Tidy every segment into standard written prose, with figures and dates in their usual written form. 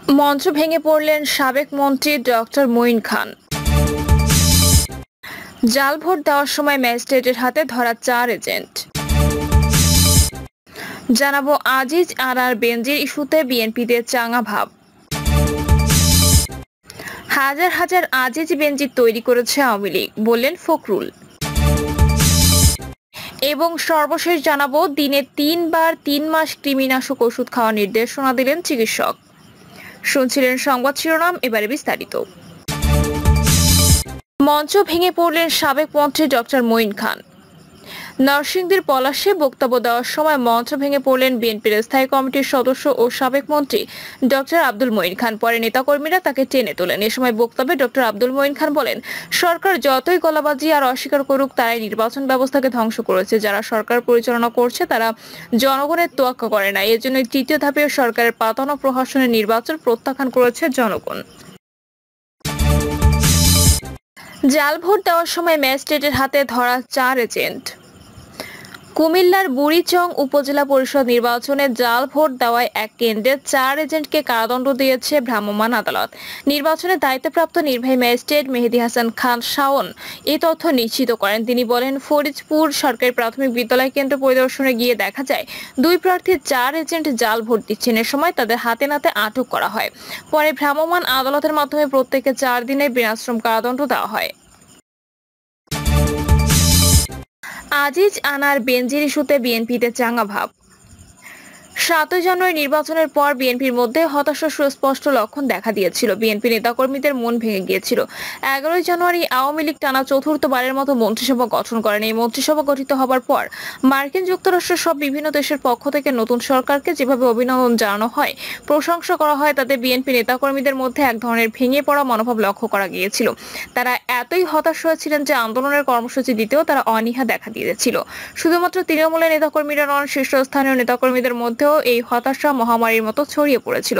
মঞ্চ ভেঙে পড়লেন সাবেক মন্ত্রী ডক্টর মঈন খান। জাল ভোট দেওয়ার সময় ম্যাজিস্ট্রেটের হাতে ধরা 4 এজেন্ট। জানাবো আজিজ আনার বেনজির ইস্যুতে বিএনপিতে চাঙা ভাব। হাজার হাজার আজিজ বেনজির তৈরি করেছে আওয়ামী লীগ, বললেন ফখরুল। এবং সর্বশেষ জানাবো দিনে 3 বার 3 মাস কৃমিনাশক ওষুধ খাওয়ার নির্দেশনা দিলেন চিকিৎসক। শুনছিলেন সংবাদ শিরোনাম, এবারে বিস্তারিত। মঞ্চ ভেঙে পড়লেন সাবেক মন্ত্রী ডক্টর মঈন খান। নরসিংদীর পলাশে বক্তব্য দেওয়ার সময় মঞ্চ ভেঙে পড়লেন বিএনপির স্থায়ী কমিটির সদস্য ও সাবেক মন্ত্রী ডক্টর আব্দুল মঈন খান। পরে নেতাকর্মীরা তাকে টেনে তোলেন। এ সময় বক্তব্যে ডক্টর আব্দুল মঈন খান বলেন, সরকার যতই গলাবাজি আর অস্বীকার করুক, তারাই নির্বাচন ব্যবস্থাকে ধ্বংস করেছে। যারা সরকার পরিচালনা করছে তারা জনগণের তোয়াক্কা করে না। এর জন্য তৃতীয় ধাপে সরকারের পাতানো প্রহসনের নির্বাচন প্রত্যাখ্যান করেছে জনগণ। জাল ভোট দেওয়ার সময় ম্যাজিস্ট্রেটের হাতে ধরা 4 এজেন্ট। কুমিল্লার বুড়িচং উপজেলা পরিষদ নির্বাচনে জাল ভোট দেওয়ায় এক কেন্দ্রে 4 এজেন্টকে কারাদণ্ড দিয়েছে ভ্রাম্যমাণ আদালত। নির্বাচনে দায়িত্বপ্রাপ্ত নির্বাহী ম্যাজিস্ট্রেট মেহেদী হাসান খান শাওন এই তথ্য নিশ্চিত করেন। তিনি বলেন, ফরিদপুর সরকারি প্রাথমিক বিদ্যালয় কেন্দ্র পরিদর্শনে গিয়ে দেখা যায় 2 প্রার্থীর 4 এজেন্ট জাল ভোট দিচ্ছেন। এ সময় তাদের হাতে নাতে আটক করা হয়। পরে ভ্রাম্যমাণ আদালতের মাধ্যমে প্রত্যেককে 4 দিনের বিনাশ্রম কারাদণ্ড দেওয়া হয়। আজিজ আনার বেনজির ইস্যুতে বিএনপিতে চাঙা ভাব। 7 জানুয়ারি নির্বাচনের পর বিএনপির মধ্যে হতাশার সুস্পষ্ট লক্ষণ দেখা দিয়েছিল। বিএনপি নেতাকর্মীদের মন ভেঙে গিয়েছিল। 11 জানুয়ারি আওয়ামী লীগ টানা চতুর্থবারের মতো মন্ত্রিসভা গঠন করেন। এই মন্ত্রিসভা গঠিত হবার পর মার্কিন যুক্তরাষ্ট্রের সব বিভিন্ন দেশের পক্ষ থেকে নতুন সরকারকে যেভাবে অভিনন্দন জানানো হয়, প্রশংসা করা হয়, তাতে বিএনপি নেতাকর্মীদের মধ্যে এক ধরনের ভেঙে পড়া মনোভাব লক্ষ্য করা গিয়েছিল। তারা এতই হতাশ হয়েছিলেন যে আন্দোলনের কর্মসূচি দিতেও তারা অনীহা দেখা দিয়েছিল। শুধুমাত্র তৃণমূলের নেতাকর্মীরা নন, শীর্ষস্থানীয় নেতাকর্মীদের মধ্যে এই হতাশা মহামারীর মতো ছড়িয়ে পড়েছিল।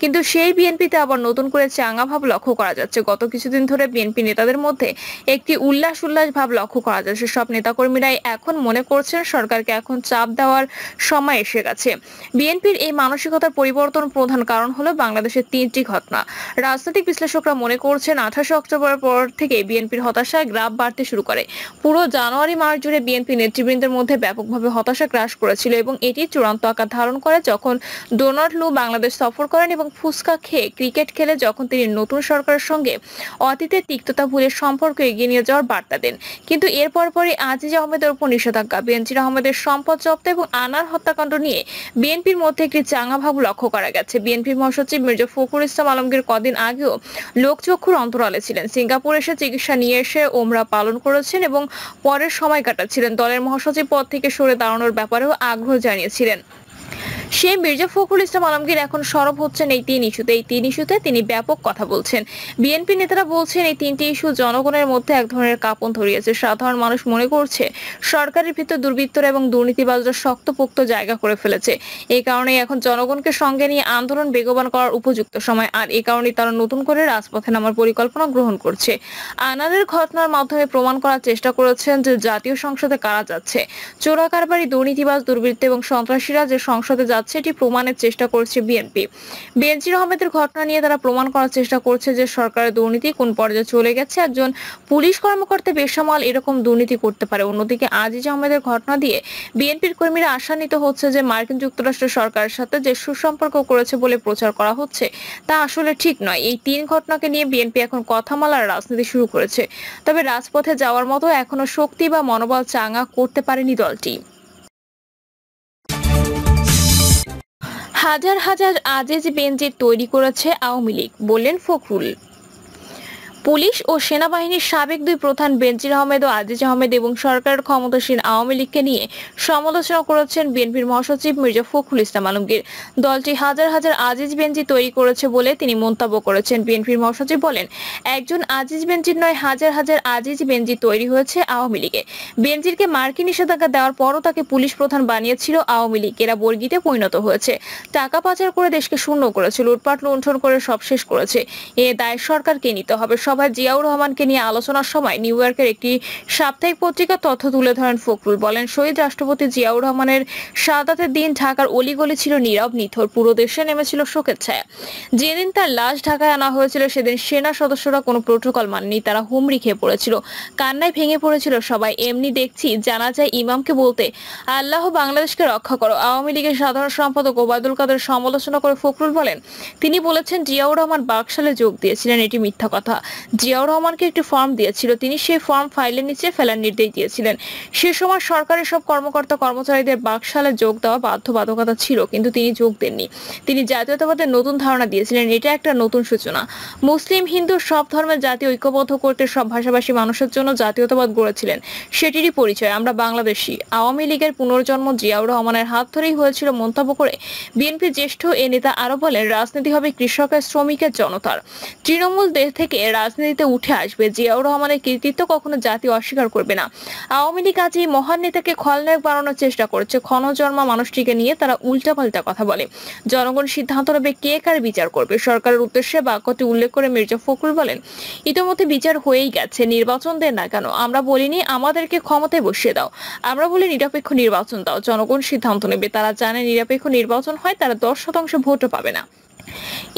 কিন্তু সেই বিএনপিতে আবার নতুন করে চাঙা ভাব লক্ষ্য করা যাচ্ছে। গত কিছুদিন ধরে বিএনপি নেতাদের মধ্যে একটি উল্লাস ভাব লক্ষ্য করা যাচ্ছে। সব নেতাকর্মীরাই এখন মনে করছেন সরকারকে এখন চাপ দেওয়ার সময় এসে গেছে। বিএনপির এই মানসিকতার পরিবর্তন প্রধান কারণ হলো বাংলাদেশের 3টি ঘটনা। রাজনৈতিক বিশ্লেষকরা মনে করছেন 28 অক্টোবরের পর থেকে বিএনপির হতাশায় গ্রাফ বাড়তে শুরু করে। পুরো জানুয়ারি মাস জুড়ে বিএনপি নেতৃবৃন্দের মধ্যে ব্যাপকভাবে হতাশা গ্রাস করেছিল এবং এটি চূড়ান্ত আকার ধারণ করে যখন ডোনাল্ড লু বাংলাদেশ সফর করেন এবং ফুসকা খেয়ে ক্রিকেট খেলে যখন তিনি নতুন সরকারের সঙ্গে অতীতের তিক্ততা ভুলে সম্পর্ক এগিয়ে নিয়ে যাওয়ার বার্তা দেন। কিন্তু এর পরপরই আজিজ আহমেদের উপর নিষেধাজ্ঞা, বেনজির আহমেদের সম্পদ জব্দ এবং আনার হত্যাকাণ্ড নিয়ে বিএনপির মধ্যে একটি চাঙা ভাব লক্ষ্য করা গেছে। বিএনপির মহাসচিব মির্জা ফখরুল ইসলাম আলমগীর কদিন আগেও লোকচক্ষুর অন্তরালে ছিলেন। সিঙ্গাপুর এসে চিকিৎসা নিয়ে এসে ওমরা পালন করেছেন এবং পরের সময় কাটাচ্ছিলেন। দলের মহাসচিব পদ থেকে সরে দাঁড়ানোর ব্যাপারেও আগ্রহ জানিয়েছিলেন। সেই মির্জা ফখরুল ইসলাম আলমগীর এখন সরব হচ্ছেন এই 3 ইস্যুতে। এই 3 ইস্যুতে তিনি ব্যাপক কথা বলছেন। বিএনপি নেতারা বলছেন এই 3টি ইস্যু জনগণের মধ্যে এক ধরনের কাঁপন ধরিয়েছে। সাধারণ মানুষ মনে করছে সরকারের ভিতর দুর্বৃত্তরা এবং দুর্নীতিবাজরা শক্তপোক্ত জায়গা করে ফেলেছে। এই কারণেই এখন জনগণকে সঙ্গে নিয়ে আন্দোলন বেগবান করার উপযুক্ত সময়। আর এই কারণেই তারা নতুন করে রাজপথে নামার পরিকল্পনা গ্রহণ করছে। আনারের ঘটনার মাধ্যমে প্রমাণ করার চেষ্টা করেছেন যে জাতীয় সংসদে কারা যাচ্ছে। চোরা কারবারি, দুর্নীতিবাজ, দুর্বৃত্ত এবং সন্ত্রাসীরা যে সংসদে সেটি প্রমাণের চেষ্টা করছে বিএনপি। বেনজির আহমেদের ঘটনা নিয়ে তারা প্রমাণ করার চেষ্টা করছে যে সরকারের দুর্নীতি কোন পর্যায়ে চলে গেছে। একজন পুলিশ কর্মকর্তা বেসামাল এরকম দুর্নীতি করতে পারে। অন্যদিকে আজিজ আহমেদের ঘটনা দিয়ে বিএনপির কর্মীরা আশান্বিত হচ্ছে যে মার্কিন যুক্তরাষ্ট্রের সরকারের সাথে যে সুসম্পর্ক করেছে বলে প্রচার করা হচ্ছে তা আসলে ঠিক নয়। এই 3 ঘটনাকে নিয়ে বিএনপি এখন কথামালার রাজনীতি শুরু করেছে। তবে রাজপথে যাওয়ার মতো এখনো শক্তি বা মনোবল চাঙা করতে পারেনি দলটি। হাজার হাজার আজিজ বেনজির তৈরি করেছে আওয়ামী লীগ, বললেন ফখরুল। পুলিশ ও সেনাবাহিনীর সাবেক 2 প্রধান বেনজির আহমেদ ও আজিজ আহমেদ এবং সরকারের ক্ষমতাসীন আওয়ামী লীগকে নিয়ে সমালোচনা করেছেন বিএনপির মহাসচিব মির্জা ফখরুল ইসলাম আলমগীর। দলটি হাজার হাজার আজিজ বেনজির তৈরি করেছে বলে তিনি মন্তব্য করেছেন। বিএনপির মহাসচিব বলেন, একজন আজিজ বেনজির নয়, হাজার হাজার আজিজ বেনজির তৈরি হয়েছে আওয়ামী লীগে। বেনজিরকে মার্কিন নিষেধাজ্ঞা দেওয়ার পরও তাকে পুলিশ প্রধান বানিয়েছিল আওয়ামী লীগ। এরা বর্গিতে পরিণত হয়েছে, টাকা পাচার করে দেশকে শূন্য করেছে, লুটপাট লুণ্ঠন করে সব শেষ করেছে। এ দায় সরকারকে নিতে হবে। সব সভায় জিয়াউর রহমানকে নিয়ে আলোচনার সময় নিউ ইয়র্কের একটি সাপ্তাহিক পত্রিকার তথ্য তুলে ধরেন ফখরুল। বলেন, শহীদ রাষ্ট্রপতি জিয়াউর রহমানের শাহাদাতের দিন ঢাকার অলিগলি ছিল নীরব নিথর, পুরো দেশে নেমেছিল শোকের ছায়া। যেদিন তার লাশ ঢাকায় আনা হয়েছিল সেদিন সেনা সদস্যরা কোনো প্রোটোকল মানেনি, তারা হুমড়ি খেয়ে পড়েছিল, কান্নায় ভেঙে পড়েছিল সবাই। এমনি দেখছি জানাজায় ইমামকে বলতে, আল্লাহ বাংলাদেশকে রক্ষা করো। আওয়ামী লীগের সাধারণ সম্পাদক ওবায়দুল কাদের সমালোচনা করে ফখরুল বলেন, তিনি বলেছেন জিয়াউর রহমান বাকশালে যোগ দিয়েছিলেন, এটি মিথ্যা কথা। জিয়াউর রহমানকে একটি ফর্ম দিয়েছিল, তিনি সেই ফর্ম ফাইলের নিচে ফেলার নির্দেশ দিয়েছিলেন। সে সময় সরকারের সব কর্মকর্তা কর্মচারীদের বাকশালে যোগ দেওয়া বাধ্যবাধকতা ছিল, কিন্তু তিনি যোগ দেননি। তিনি জাতীয়তাবাদের নতুন ধারণা দিয়েছিলেন, এটা একটা নতুন সূচনা। মুসলিম হিন্দু সব ধর্মের জাতি ঐক্যবদ্ধ করতে সব ভাষাভাষী মানুষের জন্য জাতীয়তাবাদ গড়েছিলেন, সেটিরই পরিচয় আমরা বাংলাদেশী। আওয়ামী লীগের পুনর্জন্ম জিয়াউর রহমানের হাত ধরেই হয়েছিল মন্তব্য করে বিএনপির জ্যেষ্ঠ এ নেতা আরো বলেন, রাজনীতি হবে কৃষকের, শ্রমিকের, জনতার। তৃণমূল দেশ থেকে রাজনীতিতে উঠে আসবে। জিয়াউর রহমানের কৃতিত্ব কখনো জাতি অস্বীকার করবে না। আওয়ামী লীগ আজ এই মহান নেতাকে খলনায়ক বানানোর চেষ্টা করছে। ক্ষণজন্মা মানুষটিকে নিয়ে তারা উল্টাপাল্টা কথা বলে। জনগণ সিদ্ধান্ত নেবে কে কার বিচার করবে। সরকারের উদ্দেশ্যে বাক্যটি উল্লেখ করে মির্জা ফখরুল বলেন, ইতিমধ্যে বিচার হয়েই গেছে, নির্বাচন দেন না কেন? আমরা বলিনি আমাদেরকে ক্ষমতায় বসিয়ে দাও, আমরা বলি নিরপেক্ষ নির্বাচন দাও। জনগণ সিদ্ধান্ত নেবে। তারা জানে নিরপেক্ষ নির্বাচন হয় তারা 10% ভোটও পাবে না।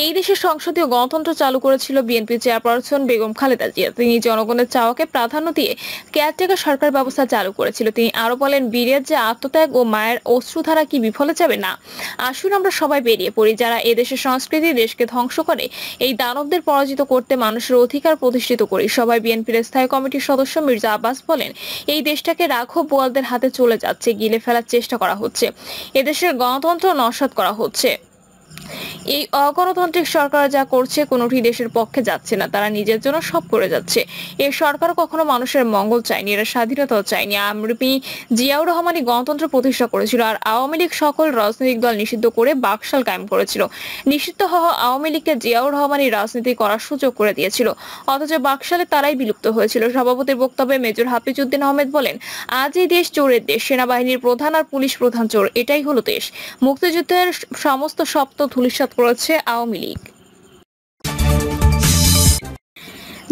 এই দেশে সংসদীয় গণতন্ত্র চালু করেছিল বিএনপি চেয়ারপারসন বেগম খালেদা জিয়া। তিনি জনগণের চাওয়াকে প্রাধান্য দিয়ে কেয়ারটেকার সরকার ব্যবস্থা চালু করেছিল। তিনি আরো বলেন, বীরের যে আত্মত্যাগ ও মায়ের অশ্রুধারা কি বিফলে যাবে? না। আসুন আমরা সবাই বেরিয়ে পড়ি। যারা এদেশের সংস্কৃতি দেশকে ধ্বংস করে, এই দানবদের পরাজিত করতে মানুষের অধিকার প্রতিষ্ঠিত করি। সবাই বিএনপির স্থায়ী কমিটির সদস্য মির্জা আব্বাস বলেন, এই দেশটাকে রাঘব বোয়ালদের হাতে চলে যাচ্ছে, গিলে ফেলার চেষ্টা করা হচ্ছে, এদেশের গণতন্ত্র নস্যাৎ করা হচ্ছে। এই অগণতান্ত্রিক সরকার যা করছে কোনোটি দেশের পক্ষে যাচ্ছে না, তারা নিজের জন্য সব করে যাচ্ছে। এই সরকার কখনো মানুষের মঙ্গল চায়নি, এরা স্বাধীনতাও চায়নি। আমরুপি জিয়াউর রহমানই গণতন্ত্র প্রতিষ্ঠা করেছিল, আর আওয়ামী লীগ সকল রাজনৈতিক দল নিষিদ্ধ করে বাকশাল কায়েম করেছিল। নিষিদ্ধ হওয়া আওয়ামী লীগকে জিয়াউর রহমানই রাজনীতি করার সুযোগ করে দিয়েছিল, অথচ বাকশালে তারাই বিলুপ্ত হয়েছিল। সভাপতির বক্তব্যে মেজর হাফিজউদ্দিন আহমেদ বলেন, আজ এই দেশ চোরের দেশ, সেনাবাহিনীর প্রধান আর পুলিশ প্রধান চোর, এটাই হলো দেশ। মুক্তিযুদ্ধের সমস্ত স্বপ্ন ধূলিসাৎ করেছে আওয়ামী লীগ।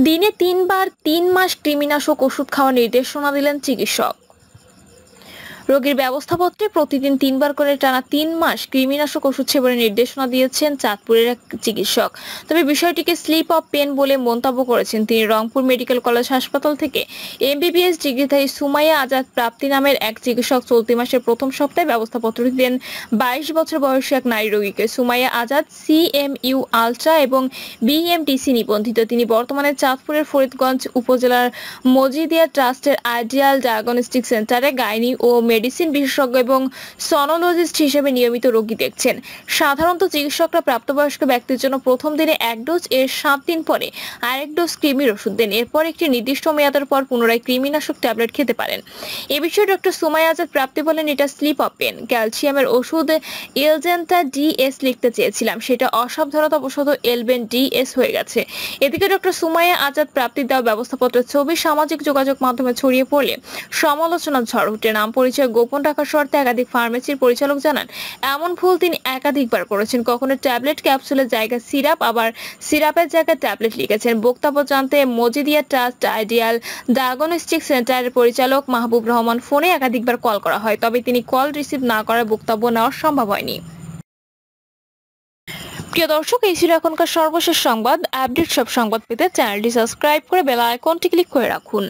দিনে 3 বার 3 মাস কৃমিনাশক ওষুধ খাওয়ার নির্দেশনা দিলেন চিকিৎসক। রোগীর ব্যবস্থাপত্রে প্রতিদিন 3 বার করে টানা 3 মাস কৃমিনাশক ওষুধ সেবনের নির্দেশনা দিয়েছেন চাঁদপুরের এক চিকিৎসক। তবে বিষয়টিকে স্লিপ অফ পেন বলে মন্তব্য করেছেন তিনি। রংপুর মেডিকেল কলেজ হাসপাতাল থেকে এমবিবিএস ডিগ্রিধারী সুমাইয়া আজাদ প্রাপ্তি নামের এক চিকিৎসক চলতি মাসের প্রথম সপ্তাহে ব্যবস্থাপত্রটি দেন 22 বছর বয়সী এক নারী রোগীকে। সুমাইয়া আজাদ সিএমইউ আলট্রা এবং বিএমটিসি নিবন্ধিত। তিনি বর্তমানে চাঁদপুরের ফরিদগঞ্জ উপজেলার মজিদিয়া ট্রাস্টের আইডিয়াল ডায়াগনস্টিক সেন্টারে গাইনি ও মেডিসিন বিশেষজ্ঞ এবং সনোলজিস্ট হিসেবে নিয়মিত রোগী দেখছেন। সাধারণত চিকিৎসকরা প্রাপ্তবয়স্ক ব্যক্তির জন্য প্রথম দিনে 1 ডোজ, এর 7 দিন পরে আরেক ডোজ কৃমির ওষুধ দেন। এরপর একটি নির্দিষ্ট মেয়াদের পর পুনরায় কৃমিনাশক ট্যাবলেট খেতে পারেন। এ বিষয়ে ডক্টর সুমাইয়া আজাদ প্রাপ্তি বলেন, এটা স্লিপ অফ পেন। ক্যালসিয়ামের ওষুধ এলজেন্টা ডিএস লিখতে চেয়েছিলাম, সেটা অসাবধানতাবশত এলবেন ডিএস হয়ে গেছে। এদিকে ডক্টর সুমাইয়া আজাদ প্রাপ্তি দেওয়া ব্যবস্থাপত্রের ছবি সামাজিক যোগাযোগ মাধ্যমে ছড়িয়ে পড়লে সমালোচনার ঝড় উঠে। নাম পরিচয় গোপন রাখার শর্তে একাধিক ফার্মেসির পরিচালক জানান, এমন ভুল তিনি একাধিকবার করেছেন। কখনো ট্যাবলেট ক্যাপসুলের জায়গায় সিরাপ, আবার সিরাপের জায়গায় ট্যাবলেট লিখেছেন। বক্তব্য জানতে মজিদিয়া ট্রাস্ট আইডিয়াল ডায়াগনস্টিক সেন্টারের পরিচালক মাহবুব রহমান ফোনে একাধিকবার কল করা হয়, তবে তিনি কল রিসিভ না করার বক্তব্য নেওয়া সম্ভব হয়নি। প্রিয় দর্শক, এই ছিল এখনকার সর্বশেষ সংবাদ। আপডেট সব সংবাদ পেতে চ্যানেলটি সাবস্ক্রাইব করে বেল আইকনটি ক্লিক করে রাখুন।